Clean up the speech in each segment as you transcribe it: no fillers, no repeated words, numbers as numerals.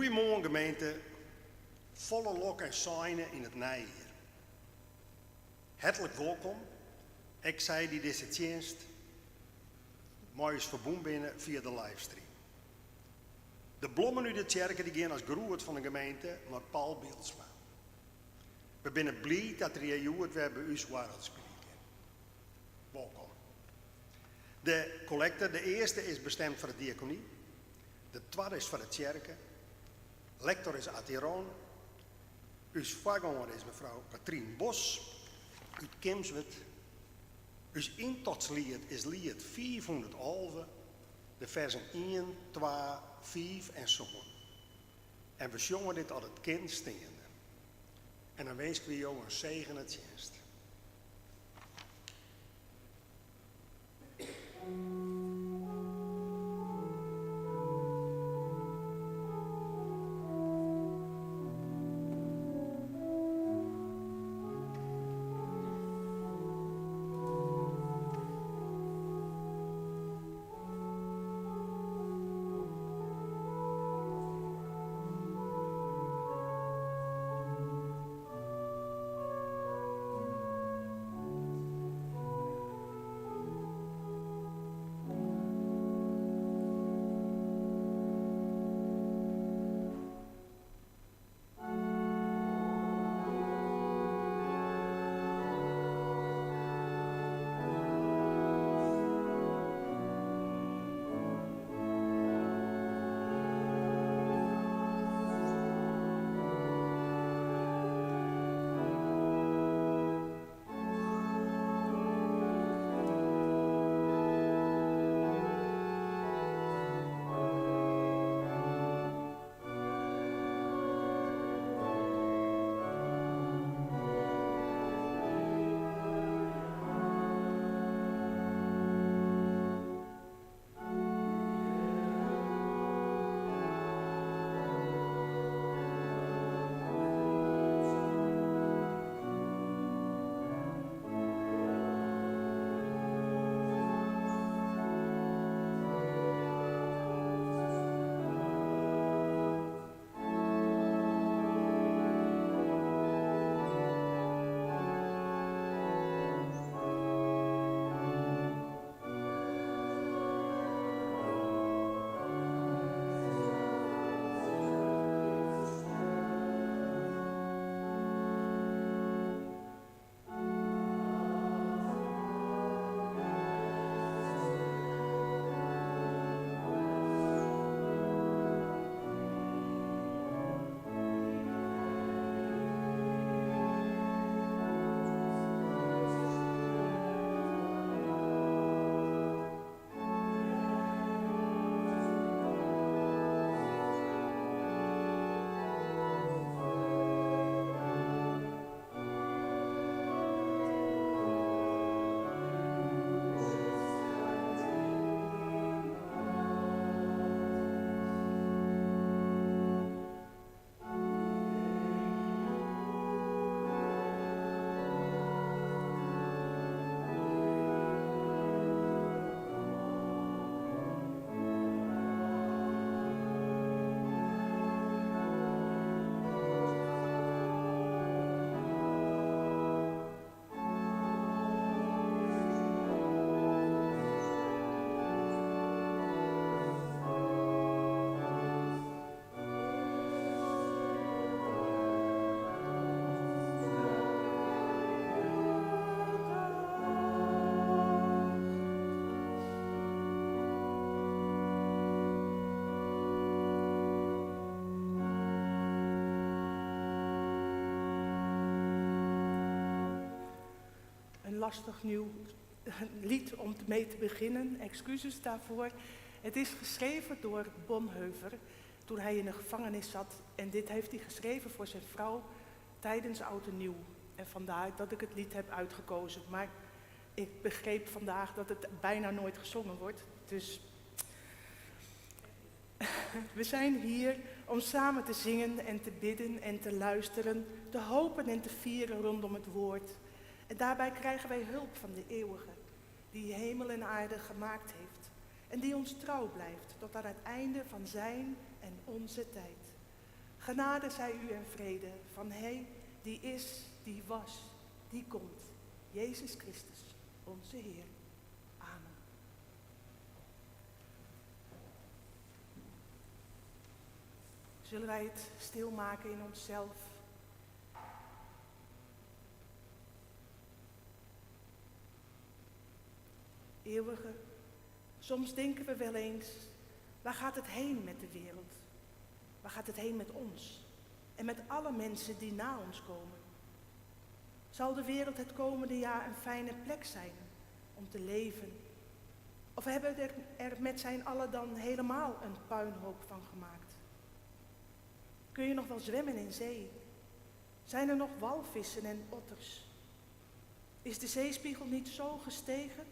Goedemorgen gemeente, volle lok en seinen in het najaar. Hartelijk welkom, ik zei die deze dienst mooi is verbonden binnen via de livestream. De bloemen uit de kerken die gaan als groet van de gemeente naar Paul Beeldsma. We zijn blij dat er hier weer bij ons wereld spreken. Welkom. De collecte, de eerste is bestemd voor de diaconie. De tweede is voor de kerken. Lector is Atiron. Uw voorganger is mevrouw Katrien Bos. Uit Kimswet. Uw intotslied is lied 411. De versen 1, 2, 5 en zo. En we zongen dit al het kind steende. En dan wens ik we jou een zegen het dienst. Lastig nieuw lied om mee te beginnen, excuses daarvoor. Het is geschreven door Bonhoeffer toen hij in de gevangenis zat en dit heeft hij geschreven voor zijn vrouw tijdens Oud en Nieuw. En vandaar dat ik het lied heb uitgekozen. Maar ik begreep vandaag dat het bijna nooit gezongen wordt, dus we zijn hier om samen te zingen en te bidden en te luisteren, te hopen en te vieren rondom het woord. En daarbij krijgen wij hulp van de eeuwige, die hemel en aarde gemaakt heeft. En die ons trouw blijft tot aan het einde van zijn en onze tijd. Genade zij u en vrede van Hij die is, die was, die komt. Jezus Christus, onze Heer. Amen. Zullen wij het stilmaken in onszelf? Eeuwige, soms denken we wel eens, waar gaat het heen met de wereld? Waar gaat het heen met ons? En met alle mensen die na ons komen? Zal de wereld het komende jaar een fijne plek zijn om te leven? Of hebben we er met zijn allen dan helemaal een puinhoop van gemaakt? Kun je nog wel zwemmen in zee? Zijn er nog walvissen en otters? Is de zeespiegel niet zo gestegen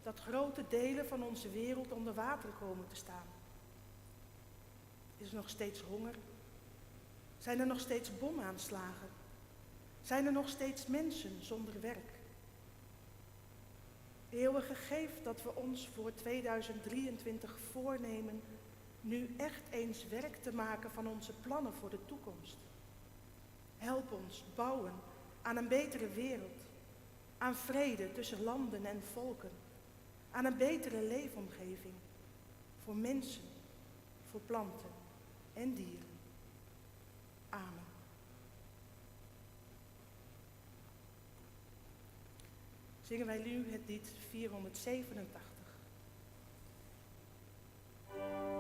dat grote delen van onze wereld onder water komen te staan? Is er nog steeds honger? Zijn er nog steeds bomaanslagen? Zijn er nog steeds mensen zonder werk? Eeuwige, geef dat we ons voor 2023 voornemen nu echt eens werk te maken van onze plannen voor de toekomst. Help ons bouwen aan een betere wereld, aan vrede tussen landen en volken, aan een betere leefomgeving voor mensen, voor planten en dieren. Amen. Zingen wij nu het lied 487. Amen.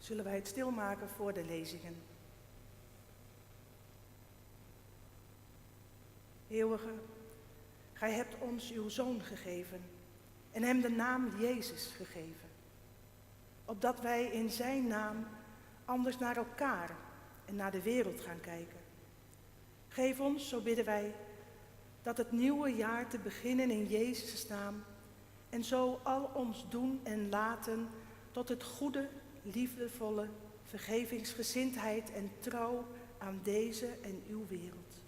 zullen wij het stilmaken voor de lezingen. Eeuwige, gij hebt ons uw Zoon gegeven en hem de naam Jezus gegeven, opdat wij in zijn naam anders naar elkaar en naar de wereld gaan kijken. Geef ons, zo bidden wij, dat het nieuwe jaar te beginnen in Jezus' naam en zo al ons doen en laten tot het goede, liefdevolle, vergevingsgezindheid en trouw aan deze en uw wereld.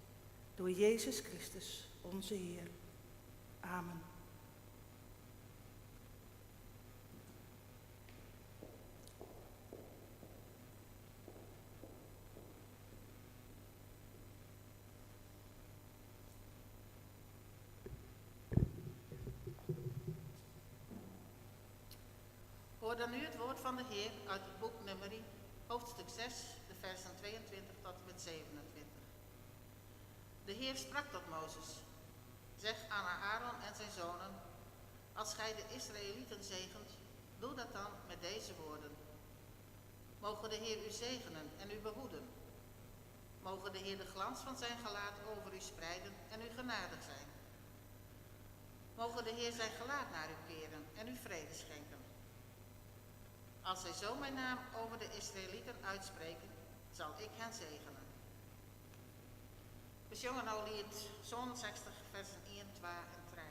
Door Jezus Christus, onze Heer. Amen. Hoor dan nu het woord van de Heer uit het boek Numeri, hoofdstuk 6, de versen 22 tot en met 27. De Heer sprak tot Mozes: zeg aan Aaron en zijn zonen, als gij de Israëlieten zegent, doe dat dan met deze woorden. Mogen de Heer u zegenen en u behoeden. Mogen de Heer de glans van zijn gelaat over u spreiden en u genadig zijn. Mogen de Heer zijn gelaat naar u keren en u vrede schenken. Als zij zo mijn naam over de Israëlieten uitspreken, zal ik hen zegenen. We zongen nou lied 60 versen 1, 2 en 3.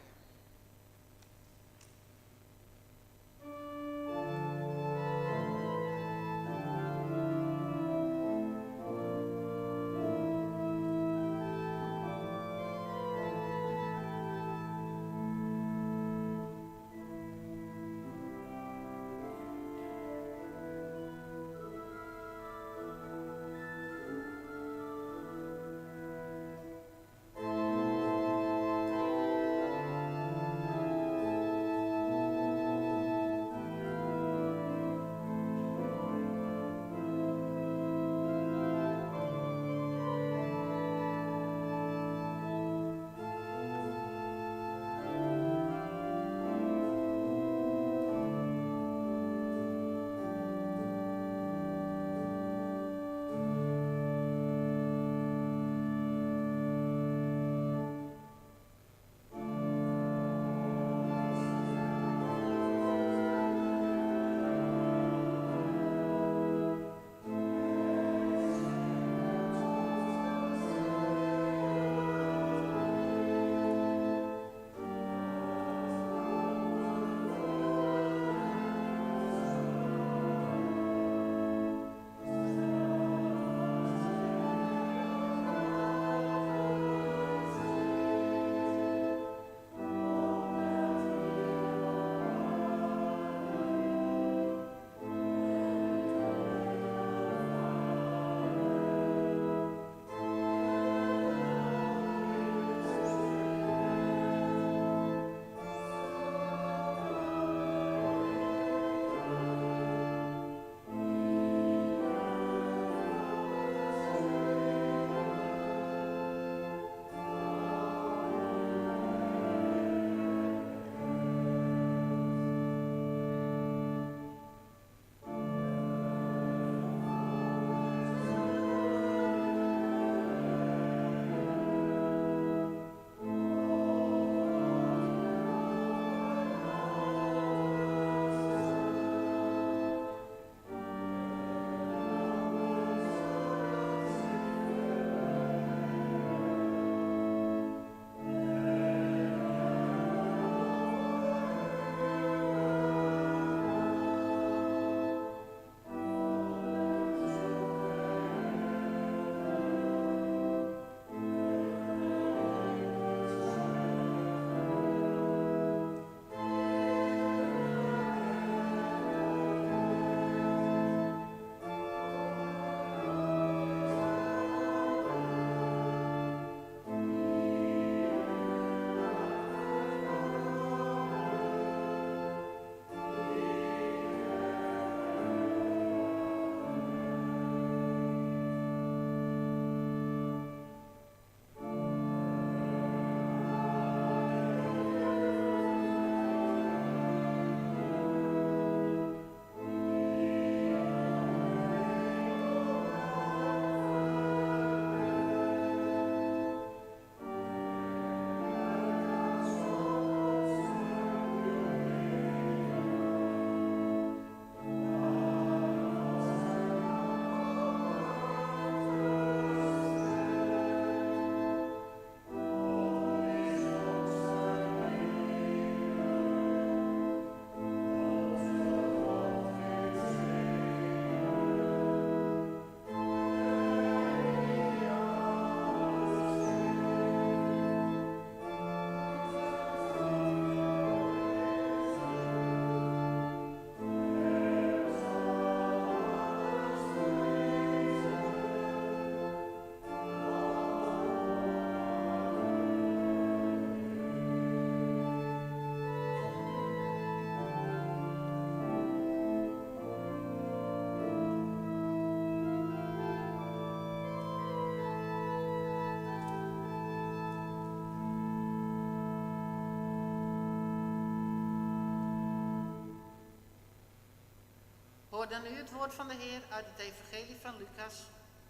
Hoorde nu het woord van de Heer uit het Evangelie van Lucas,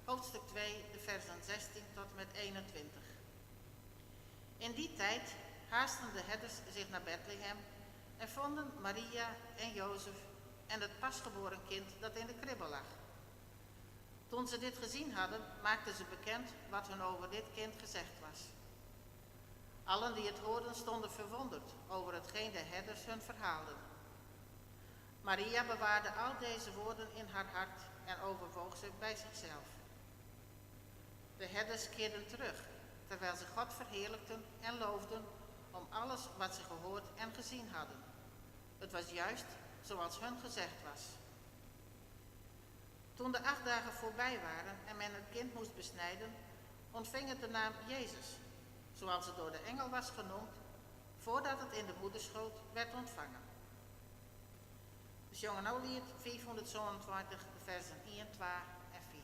hoofdstuk 2, de versen 16 tot en met 21. In die tijd haasten de herders zich naar Bethlehem en vonden Maria en Jozef en het pasgeboren kind dat in de kribbe lag. Toen ze dit gezien hadden, maakten ze bekend wat hun over dit kind gezegd was. Allen die het hoorden stonden verwonderd over hetgeen de herders hun verhaalden. Maria bewaarde al deze woorden in haar hart en overwoog ze bij zichzelf. De herders keerden terug, terwijl ze God verheerlijkten en loofden om alles wat ze gehoord en gezien hadden. Het was juist zoals hun gezegd was. Toen de 8 dagen voorbij waren en men het kind moest besnijden, ontving het de naam Jezus, zoals het door de engel was genoemd, voordat het in de moederschoot werd ontvangen. We zongen nou lied 427, de versen 1, 2 en 4.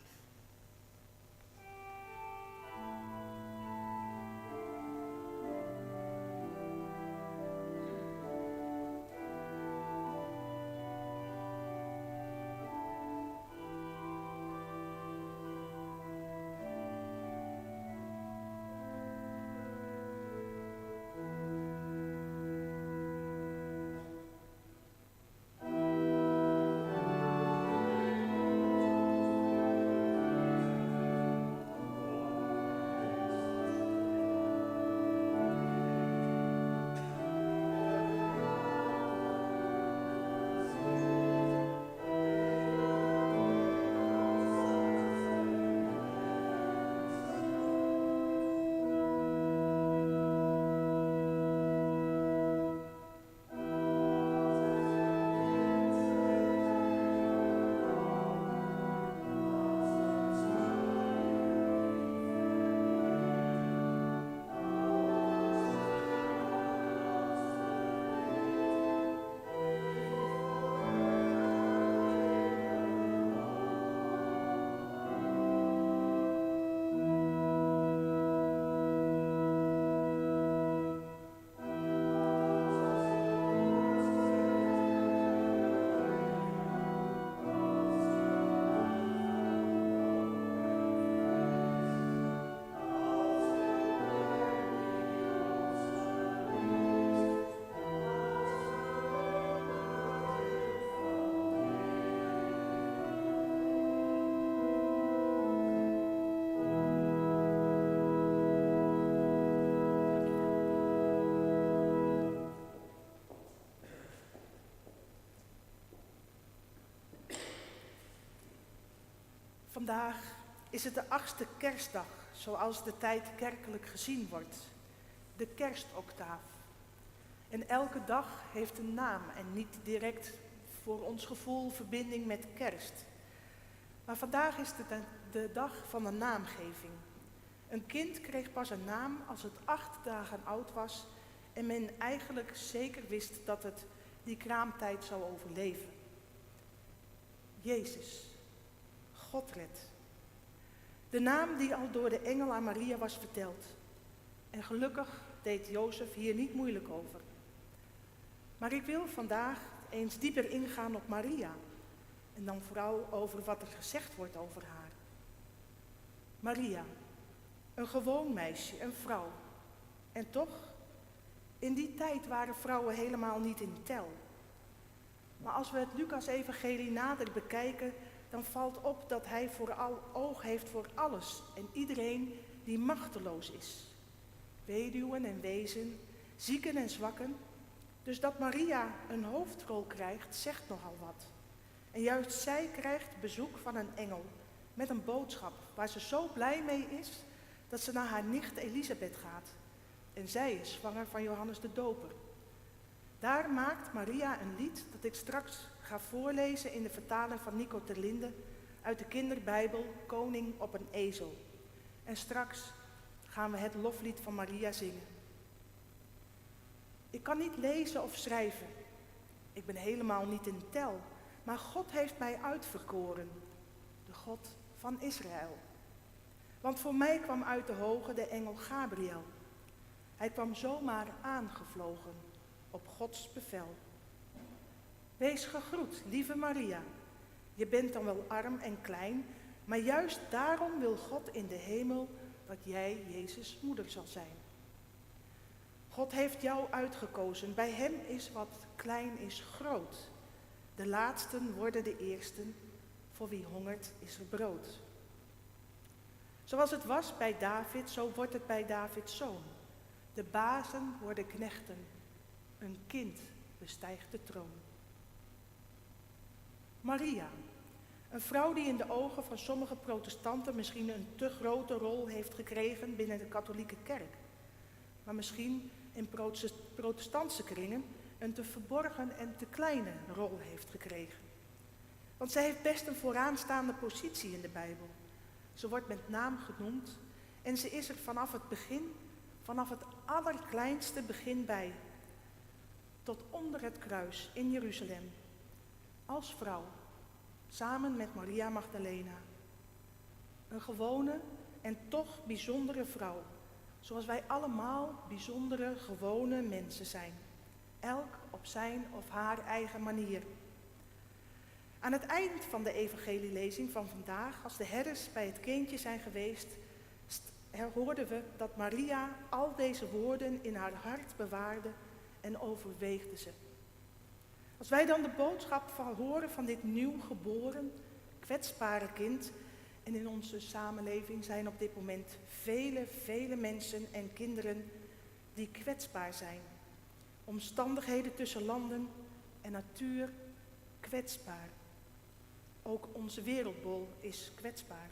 Vandaag is het de 8e kerstdag, zoals de tijd kerkelijk gezien wordt. De kerstoctaaf. En elke dag heeft een naam en niet direct voor ons gevoel verbinding met kerst. Maar vandaag is de dag van de naamgeving. Een kind kreeg pas een naam als het 8 dagen oud was en men eigenlijk zeker wist dat het die kraamtijd zou overleven. Jezus. God redt. De naam die al door de engel aan Maria was verteld. En gelukkig deed Jozef hier niet moeilijk over. Maar ik wil vandaag eens dieper ingaan op Maria. En dan vooral over wat er gezegd wordt over haar. Maria, een gewoon meisje, een vrouw. En toch, in die tijd waren vrouwen helemaal niet in tel. Maar als we het Lucas-evangelie nader bekijken, dan valt op dat hij vooral oog heeft voor alles en iedereen die machteloos is. Weduwen en wezen, zieken en zwakken. Dus dat Maria een hoofdrol krijgt, zegt nogal wat. En juist zij krijgt bezoek van een engel met een boodschap waar ze zo blij mee is dat ze naar haar nicht Elisabeth gaat. En zij is zwanger van Johannes de Doper. Daar maakt Maria een lied dat ik straks ga voorlezen in de vertaling van Nico Terlinde uit de kinderbijbel Koning op een ezel. En straks gaan we het loflied van Maria zingen. Ik kan niet lezen of schrijven. Ik ben helemaal niet in tel, maar God heeft mij uitverkoren, de God van Israël. Want voor mij kwam uit de hoge de engel Gabriel. Hij kwam zomaar aangevlogen op Gods bevel. Wees gegroet, lieve Maria. Je bent dan wel arm en klein, maar juist daarom wil God in de hemel dat jij Jezus' moeder zal zijn. God heeft jou uitgekozen. Bij hem is wat klein is groot. De laatsten worden de eersten. Voor wie hongert is er brood. Zoals het was bij David, zo wordt het bij Davids zoon. De bazen worden knechten. Een kind bestijgt de troon. Maria, een vrouw die in de ogen van sommige protestanten misschien een te grote rol heeft gekregen binnen de katholieke kerk. Maar misschien in protestantse kringen een te verborgen en te kleine rol heeft gekregen. Want zij heeft best een vooraanstaande positie in de Bijbel. Ze wordt met naam genoemd en ze is er vanaf het begin, vanaf het allerkleinste begin bij. Tot onder het kruis in Jeruzalem. Als vrouw, samen met Maria Magdalena. Een gewone en toch bijzondere vrouw. Zoals wij allemaal bijzondere, gewone mensen zijn. Elk op zijn of haar eigen manier. Aan het eind van de evangelielezing van vandaag, als de herders bij het kindje zijn geweest, hoorden we dat Maria al deze woorden in haar hart bewaarde en overweegde ze. Als wij dan de boodschap horen van dit nieuw geboren, kwetsbare kind, en in onze samenleving zijn op dit moment vele mensen en kinderen die kwetsbaar zijn. Omstandigheden tussen landen en natuur kwetsbaar. Ook onze wereldbol is kwetsbaar.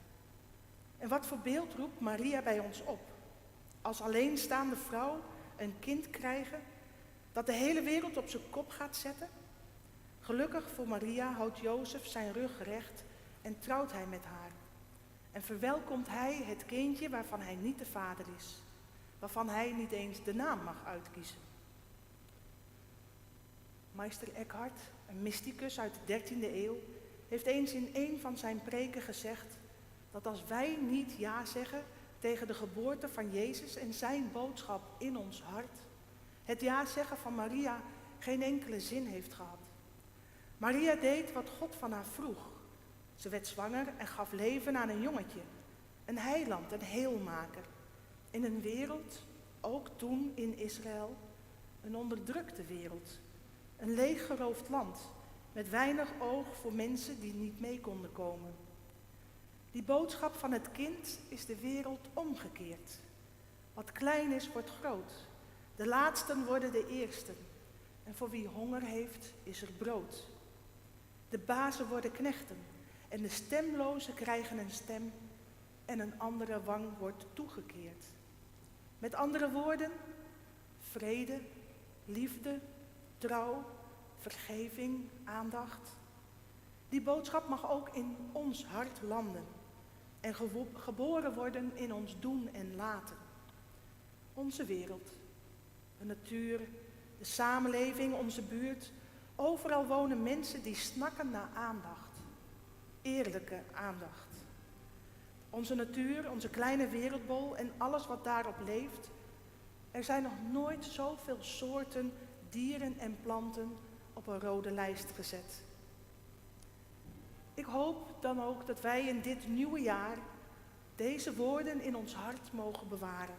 En wat voor beeld roept Maria bij ons op? Als alleenstaande vrouw een kind krijgen dat de hele wereld op zijn kop gaat zetten? Gelukkig voor Maria houdt Jozef zijn rug recht en trouwt hij met haar. En verwelkomt hij het kindje waarvan hij niet de vader is. Waarvan hij niet eens de naam mag uitkiezen. Meister Eckhart, een mysticus uit de 13e eeuw, heeft eens in een van zijn preken gezegd dat als wij niet ja zeggen tegen de geboorte van Jezus en zijn boodschap in ons hart, het ja zeggen van Maria geen enkele zin heeft gehad. Maria deed wat God van haar vroeg. Ze werd zwanger en gaf leven aan een jongetje, een heiland, een heelmaker. In een wereld, ook toen in Israël, een onderdrukte wereld. Een leeggeroofd land, met weinig oog voor mensen die niet mee konden komen. Die boodschap van het kind is de wereld omgekeerd. Wat klein is, wordt groot. De laatsten worden de eersten. En voor wie honger heeft, is er brood. De bazen worden knechten. En de stemlozen krijgen een stem. En een andere wang wordt toegekeerd. Met andere woorden, vrede, liefde, trouw, vergeving, aandacht. Die boodschap mag ook in ons hart landen en geboren worden in ons doen en laten. Onze wereld, de natuur, de samenleving, onze buurt. Overal wonen mensen die snakken naar aandacht. Eerlijke aandacht. Onze natuur, onze kleine wereldbol en alles wat daarop leeft. Er zijn nog nooit zoveel soorten dieren en planten op een rode lijst gezet. Ik hoop dan ook dat wij in dit nieuwe jaar deze woorden in ons hart mogen bewaren.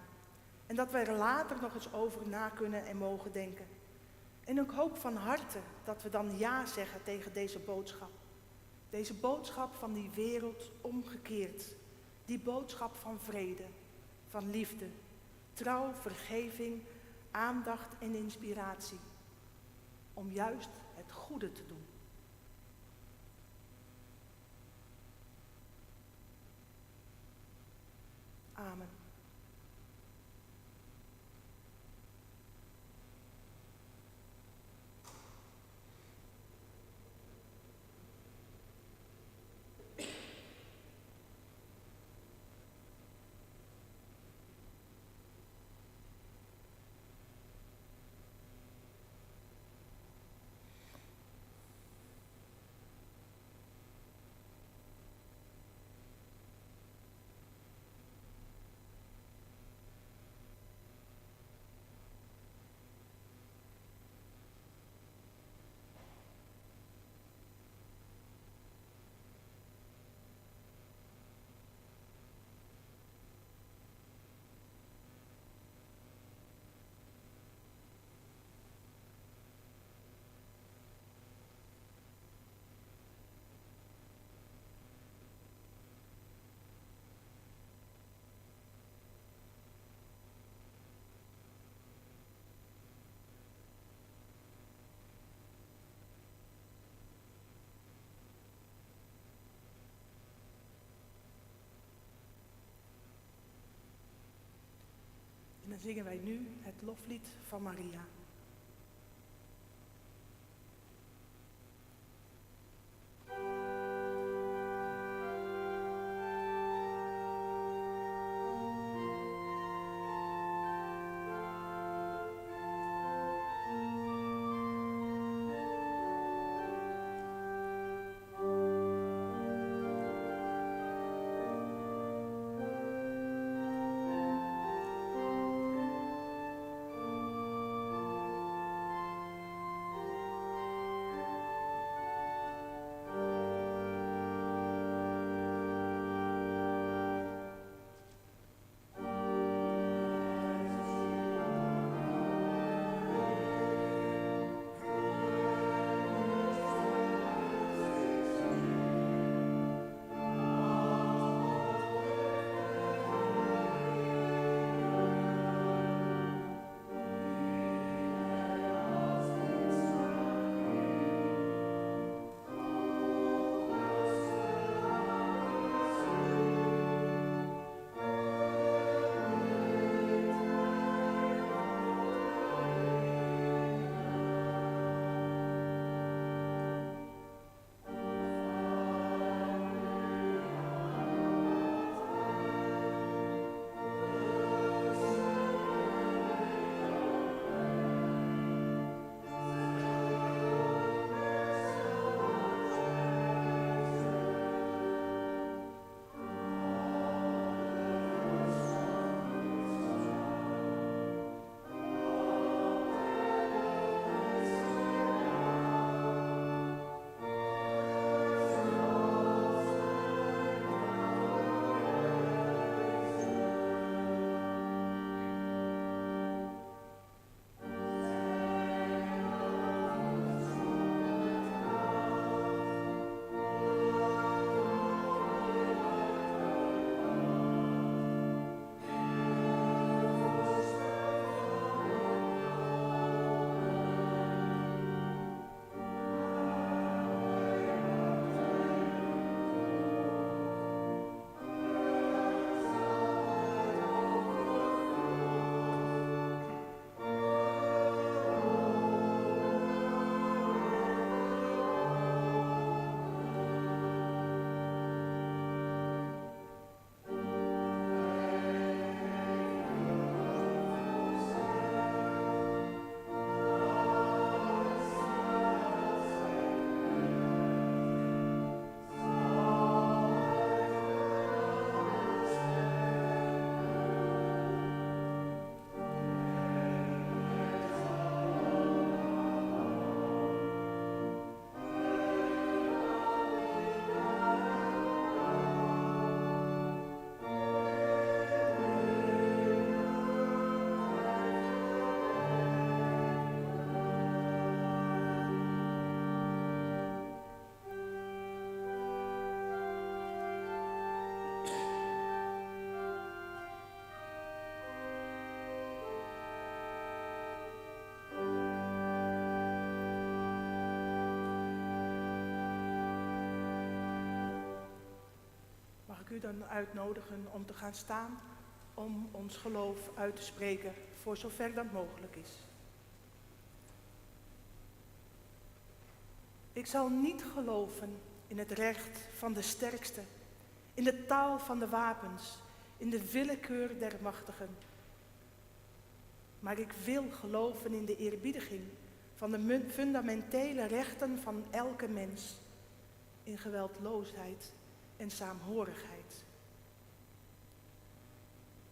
En dat wij er later nog eens over na kunnen en mogen denken. En ik hoop van harte dat we dan ja zeggen tegen deze boodschap. Deze boodschap van die wereld omgekeerd. Die boodschap van vrede, van liefde, trouw, vergeving, aandacht en inspiratie. Om juist het goede te doen. Amen. dan zingen wij nu het loflied van Maria. U dan uitnodigen om te gaan staan om ons geloof uit te spreken, voor zover dat mogelijk is. Ik zal niet geloven in het recht van de sterkste, in de taal van de wapens, in de willekeur der machtigen. Maar ik wil geloven in de eerbiediging van de fundamentele rechten van elke mens, in geweldloosheid en saamhorigheid.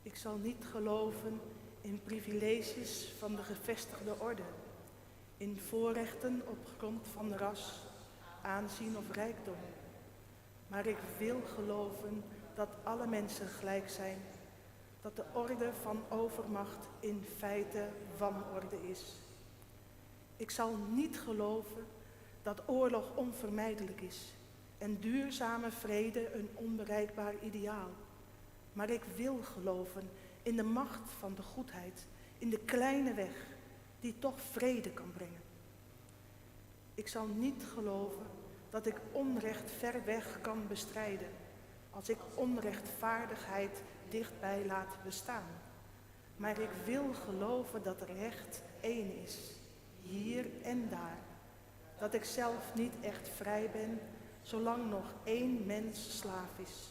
Ik zal niet geloven in privileges van de gevestigde orde, in voorrechten op grond van ras, aanzien of rijkdom. Maar ik wil geloven dat alle mensen gelijk zijn, dat de orde van overmacht in feite wanorde is. Ik zal niet geloven dat oorlog onvermijdelijk is en duurzame vrede een onbereikbaar ideaal. Maar ik wil geloven in de macht van de goedheid, in de kleine weg die toch vrede kan brengen. Ik zal niet geloven dat ik onrecht ver weg kan bestrijden, als ik onrechtvaardigheid dichtbij laat bestaan. Maar ik wil geloven dat recht één is, hier en daar. Dat ik zelf niet echt vrij ben, zolang nog één mens slaaf is.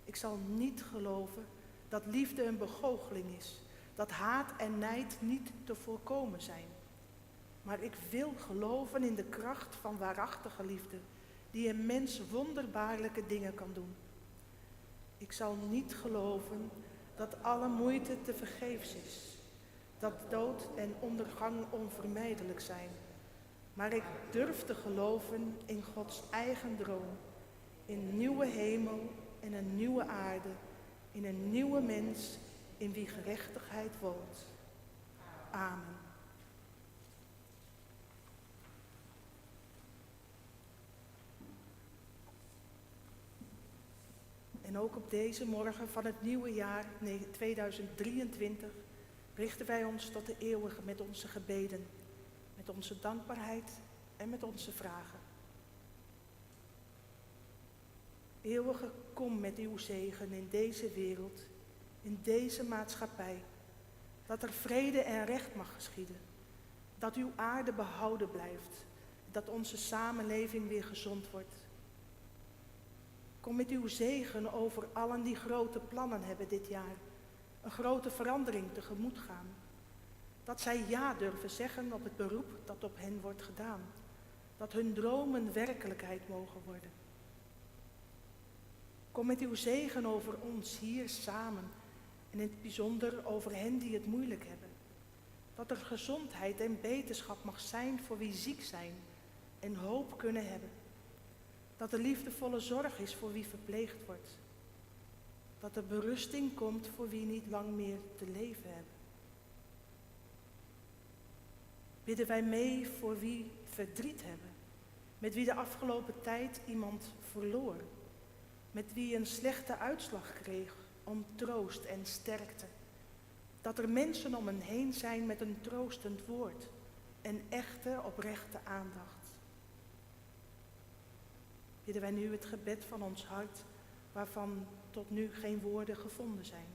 Ik zal niet geloven dat liefde een begoocheling is, dat haat en nijd niet te voorkomen zijn. Maar ik wil geloven in de kracht van waarachtige liefde, die een mens wonderbaarlijke dingen kan doen. Ik zal niet geloven dat alle moeite te vergeefs is, dat dood en ondergang onvermijdelijk zijn. Maar ik durf te geloven in Gods eigen droom, in een nieuwe hemel en een nieuwe aarde, in een nieuwe mens in wie gerechtigheid woont. Amen. En ook op deze morgen van het nieuwe jaar 2023 richten wij ons tot de eeuwige met onze gebeden, met onze dankbaarheid en met onze vragen. Eeuwige, kom met uw zegen in deze wereld, in deze maatschappij, dat er vrede en recht mag geschieden, dat uw aarde behouden blijft, dat onze samenleving weer gezond wordt. Kom met uw zegen over allen die grote plannen hebben dit jaar, een grote verandering tegemoet gaan. Dat zij ja durven zeggen op het beroep dat op hen wordt gedaan, dat hun dromen werkelijkheid mogen worden. Kom met uw zegen over ons hier samen en in het bijzonder over hen die het moeilijk hebben. Dat er gezondheid en beterschap mag zijn voor wie ziek zijn en hoop kunnen hebben. Dat er liefdevolle zorg is voor wie verpleegd wordt. Dat er berusting komt voor wie niet lang meer te leven hebben. Bidden wij mee voor wie verdriet hebben, met wie de afgelopen tijd iemand verloor, met wie een slechte uitslag kreeg om troost en sterkte. Dat er mensen om hen heen zijn met een troostend woord en echte, oprechte aandacht. Bidden wij nu het gebed van ons hart, waarvan tot nu geen woorden gevonden zijn.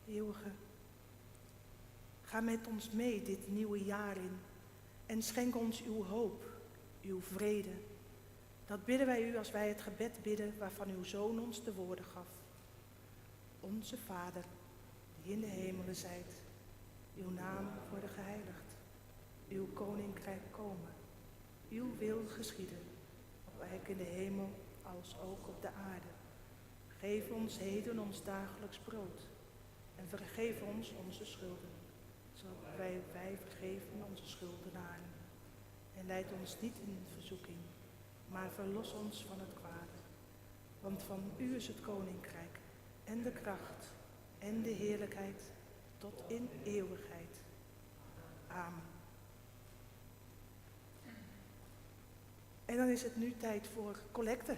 Eeuwige, ga met ons mee dit nieuwe jaar in en schenk ons uw hoop, uw vrede. Dat bidden wij u als wij het gebed bidden waarvan uw Zoon ons de woorden gaf. Onze Vader, die in de hemelen zijt, uw naam worden geheiligd, uw koninkrijk komen, uw wil geschieden, gelijk in de hemel als ook op de aarde. Geef ons heden ons dagelijks brood. En vergeef ons onze schulden, zoals wij vergeven onze schuldenaren. En leid ons niet in verzoeking, maar verlos ons van het kwade. Want van u is het koninkrijk en de kracht en de heerlijkheid tot in eeuwigheid. Amen. En dan is het nu tijd voor collecte.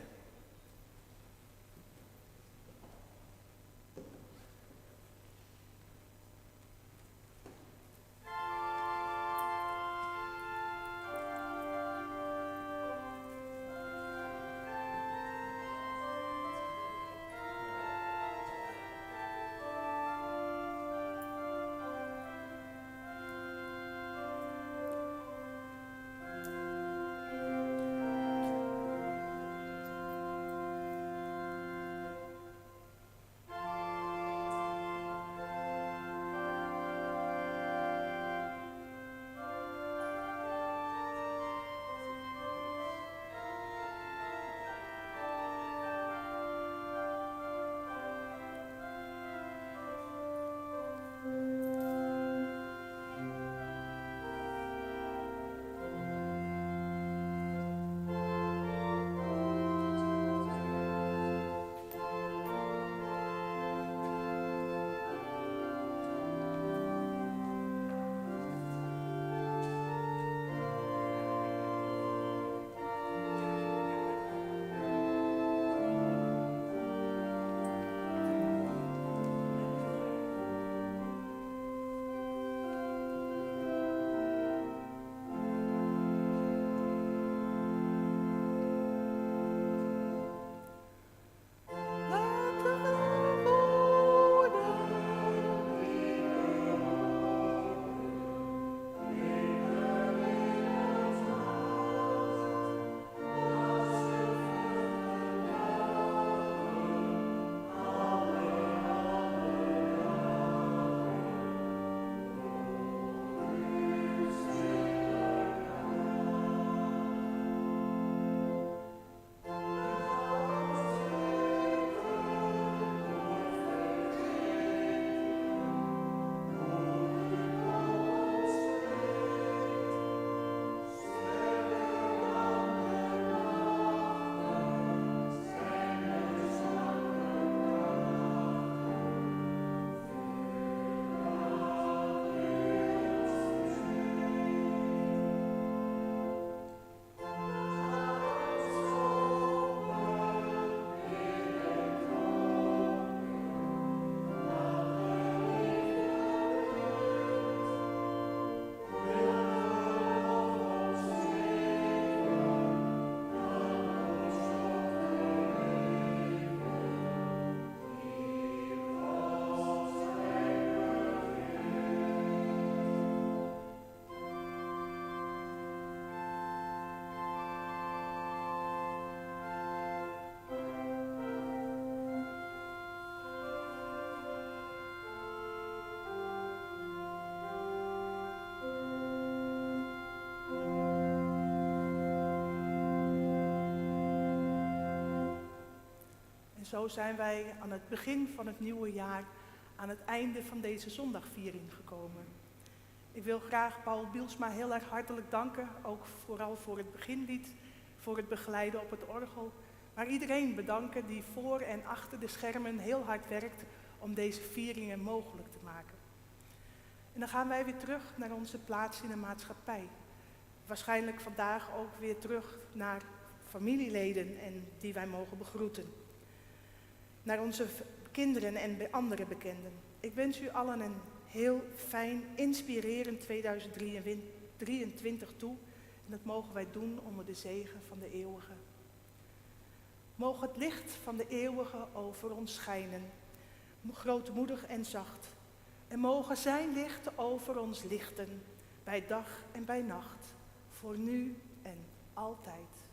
zo zijn wij aan het begin van het nieuwe jaar aan het einde van deze zondagviering gekomen. Ik wil graag Paul Bielsma heel erg hartelijk danken, ook vooral voor het beginlied, voor het begeleiden op het orgel. Maar iedereen bedanken die voor en achter de schermen heel hard werkt om deze vieringen mogelijk te maken. En dan gaan wij weer terug naar onze plaats in de maatschappij. Waarschijnlijk vandaag ook weer terug naar familieleden en die wij mogen begroeten. Naar onze kinderen en andere bekenden. Ik wens u allen een heel fijn, inspirerend 2023 toe. En dat mogen wij doen onder de zegen van de eeuwige. Mogen het licht van de eeuwige over ons schijnen, grootmoedig en zacht. En mogen zijn licht over ons lichten, bij dag en bij nacht, voor nu en altijd.